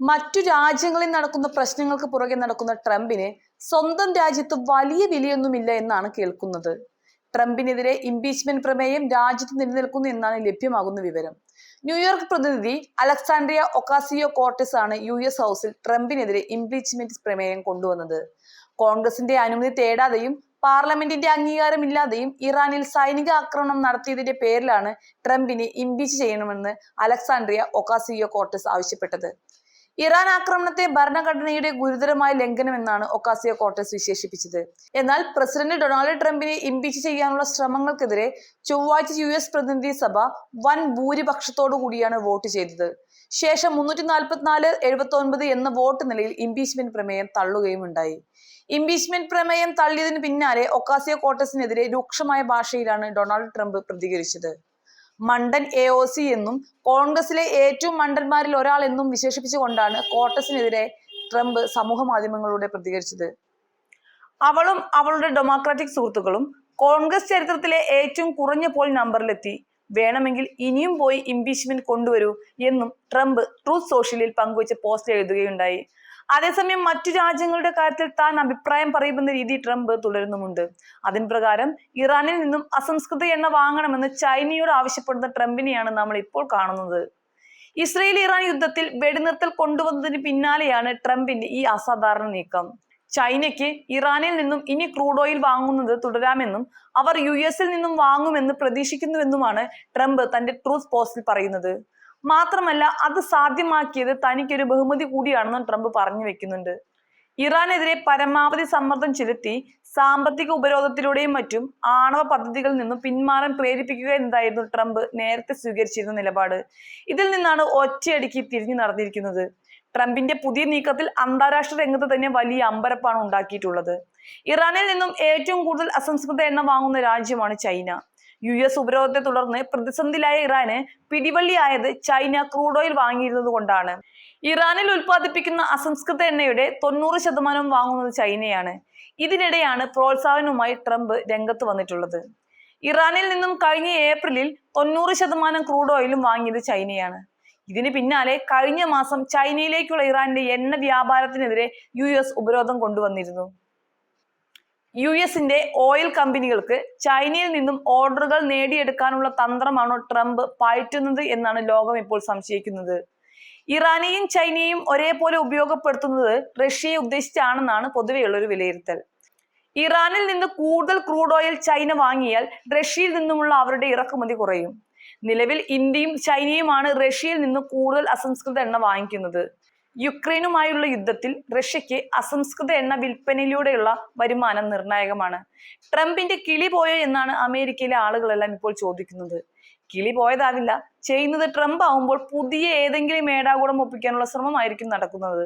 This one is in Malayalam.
മറ്റു രാജ്യങ്ങളിൽ നടക്കുന്ന പ്രശ്നങ്ങൾക്ക് പുറകെ നടക്കുന്ന ട്രംപിന് സ്വന്തം രാജ്യത്ത് വലിയ വിലയൊന്നുമില്ല എന്നാണ് കേൾക്കുന്നത്. ട്രംപിനെതിരെ ഇംപീച്ച്മെന്റ് പ്രമേയം രാജ്യത്ത് നിലനിൽക്കുന്നു എന്നാണ് ലഭ്യമാകുന്ന വിവരം. ന്യൂയോർക്ക് പ്രതിനിധി അലക്സാൻഡ്രിയ ഒക്കാസിയോ-കോർട്ടെസ് ആണ് US ഹൗസിൽ ട്രംപിനെതിരെ ഇംപീച്ച്മെന്റ് പ്രമേയം കൊണ്ടുവന്നത്. കോൺഗ്രസിന്റെ അനുമതി തേടാതെയും പാർലമെന്റിന്റെ അംഗീകാരമില്ലാതെയും ഇറാനിൽ സൈനിക ആക്രമണം നടത്തിയതിന്റെ പേരിലാണ് ട്രംപിനെ ഇംപീച്ച് ചെയ്യണമെന്ന് അലക്സാൻഡ്രിയ ഒക്കാസിയോ-കോർട്ടെസ് ആവശ്യപ്പെട്ടത്. ഇറാൻ ആക്രമണത്തെ ഭരണഘടനയുടെ ഗുരുതരമായ ലംഘനമെന്നാണ് ഒക്കാസിയോ-കോർട്ടെസ് വിശേഷിപ്പിച്ചത്. എന്നാൽ പ്രസിഡന്റ് ഡൊണാൾഡ് ട്രംപിനെ ഇംപീച്ച് ചെയ്യാനുള്ള ശ്രമങ്ങൾക്കെതിരെ ചൊവ്വാഴ്ച US പ്രതിനിധി സഭ വൻ ഭൂരിപക്ഷത്തോടു കൂടിയാണ് വോട്ട് ചെയ്തത്. ശേഷം 344-79 എന്ന വോട്ട് നിലയിൽ ഇംപീച്ച്മെന്റ് പ്രമേയം തള്ളുകയും ഉണ്ടായി. ഇംപീച്ച്മെന്റ് പ്രമേയം തള്ളിയതിനു പിന്നാലെ ഒക്കാസിയോ-കോർട്ടെസിനെതിരെ രൂക്ഷമായ ഭാഷയിലാണ് ഡൊണാൾഡ് ട്രംപ് പ്രതികരിച്ചത്. മണ്ടൻ AOC എന്നും കോൺഗ്രസിലെ ഏറ്റവും മണ്ടന്മാരിൽ ഒരാൾ എന്നും വിശേഷിപ്പിച്ചുകൊണ്ടാണ് കോർട്ടെസിനെതിരെ ട്രംപ് സമൂഹ മാധ്യമങ്ങളിലൂടെ പ്രതികരിച്ചത്. അവളും അവളുടെ ഡെമോക്രാറ്റിക് സുഹൃത്തുക്കളും കോൺഗ്രസ് ചരിത്രത്തിലെ ഏറ്റവും കുറഞ്ഞ പോൾ നമ്പറിലെത്തി. വേണമെങ്കിൽ ഇനിയും പോയി ഇംപീച്ച്മെന്റ് കൊണ്ടുവരൂ എന്നും ട്രംപ് ട്രൂത്ത് സോഷ്യലിൽ പങ്കുവച്ച പോസ്റ്റ് എഴുതുകയുണ്ടായി. അതേസമയം മറ്റു രാജ്യങ്ങളുടെ കാര്യത്തിൽ താൻ അഭിപ്രായം പറയുമെന്ന രീതി ട്രംപ് തുടരുന്നുമുണ്ട്. അതിൻ പ്രകാരം ഇറാനിൽ നിന്നും അസംസ്കൃത എണ്ണ വാങ്ങണമെന്ന് ചൈനയോട് ആവശ്യപ്പെടുന്ന ട്രംപിനെയാണ് നമ്മൾ ഇപ്പോൾ കാണുന്നത്. ഇസ്രയേൽ-ഇറാൻ യുദ്ധത്തിൽ വെടിനിർത്തൽ കൊണ്ടുവന്നതിന് പിന്നാലെയാണ് ട്രംപിന്റെ ഈ അസാധാരണ നീക്കം. ചൈനയ്ക്ക് ഇറാനിൽ നിന്നും ഇനി ക്രൂഡ് ഓയിൽ വാങ്ങുന്നത് തുടരാമെന്നും അവർ US-ൽ നിന്നും വാങ്ങുമെന്ന് പ്രതീക്ഷിക്കുന്നുവെന്നുമാണ് ട്രംപ് തന്റെ ട്രൂത്ത് പോസ്റ്റിൽ പറയുന്നത്. മാത്രമല്ല അത് സാധ്യമാക്കിയത് തനിക്കൊരു ബഹുമതി കൂടിയാണെന്നും ട്രംപ് പറഞ്ഞു വെക്കുന്നുണ്ട്. ഇറാനെതിരെ പരമാവധി സമ്മർദ്ദം ചെലുത്തി സാമ്പത്തിക ഉപരോധത്തിലൂടെയും മറ്റും ആണവ പദ്ധതികളിൽ നിന്നും പിന്മാറാൻ പ്രേരിപ്പിക്കുക എന്നതായിരുന്നു ട്രംപ് നേരത്തെ സ്വീകരിച്ചിരുന്ന നിലപാട്. ഇതിൽ നിന്നാണ് ഒറ്റയടിക്ക് തിരിഞ്ഞു നടന്നിരിക്കുന്നത്. ട്രംപിന്റെ പുതിയ നീക്കത്തിൽ അന്താരാഷ്ട്ര രംഗത്ത് തന്നെ വലിയ അമ്പരപ്പാണ് ഉണ്ടാക്കിയിട്ടുള്ളത്. ഇറാനിൽ നിന്നും ഏറ്റവും കൂടുതൽ അസംസ്കൃത എണ്ണ വാങ്ങുന്ന രാജ്യമാണ് ചൈന. US ഉപരോധത്തെ തുടർന്ന് പ്രതിസന്ധിയിലായ ഇറാന് പിടിവള്ളിയായത് ചൈന ക്രൂഡ് ഓയിൽ വാങ്ങിയിരുന്നത് കൊണ്ടാണ്. ഇറാനിൽ ഉൽപ്പാദിപ്പിക്കുന്ന അസംസ്കൃത എണ്ണയുടെ 90% വാങ്ങുന്നത് ചൈനയാണ്. ഇതിനിടെയാണ് പ്രോത്സാഹനവുമായി ട്രംപ് രംഗത്ത് വന്നിട്ടുള്ളത്. ഇറാനിൽ നിന്നും കഴിഞ്ഞ ഏപ്രിലിൽ 90% ക്രൂഡ് ഓയിലും വാങ്ങിയത് ചൈനയാണ്. ഇതിന് പിന്നാലെ കഴിഞ്ഞ മാസം ചൈനയിലേക്കുള്ള ഇറാന്റെ എണ്ണ വ്യാപാരത്തിനെതിരെ US ഉപരോധം കൊണ്ടുവന്നിരുന്നു. US-ന്റെ ഓയിൽ കമ്പനികൾക്ക് ചൈനയിൽ നിന്നും ഓർഡറുകൾ നേടിയെടുക്കാനുള്ള തന്ത്രമാണോ ട്രംപ് പയറ്റുന്നത് എന്നാണ് ലോകം ഇപ്പോൾ സംശയിക്കുന്നത്. ഇറാനെയും ചൈനയെയും ഒരേപോലെ ഉപയോഗപ്പെടുത്തുന്നത് റഷ്യയെ ഉദ്ദേശിച്ചാണെന്നാണ് പൊതുവെയുള്ളൊരു വിലയിരുത്തൽ. ഇറാനിൽ നിന്ന് കൂടുതൽ ക്രൂഡ് ഓയിൽ ചൈന വാങ്ങിയാൽ റഷ്യയിൽ നിന്നുമുള്ള അവരുടെ ഇറക്കുമതി കുറയും. നിലവിൽ ഇന്ത്യയും ചൈനയുമാണ് റഷ്യയിൽ നിന്ന് കൂടുതൽ അസംസ്കൃത എണ്ണ വാങ്ങിക്കുന്നത്. യുക്രൈനുമായുള്ള യുദ്ധത്തിൽ റഷ്യക്ക് അസംസ്കൃത എണ്ണ വിൽപ്പനയിലൂടെയുള്ള വരുമാനം നിർണായകമാണ്. ട്രംപിന്റെ കിളി പോയോ എന്നാണ് അമേരിക്കയിലെ ആളുകളെല്ലാം ഇപ്പോൾ ചോദിക്കുന്നത്. കിളി പോയതാവില്ല, ചെയ്യുന്നത് ട്രംപ് ആവുമ്പോൾ പുതിയ ഏതെങ്കിലും ഏടാകൂടം ഒപ്പിക്കാനുള്ള ശ്രമമായിരിക്കും നടക്കുന്നത്.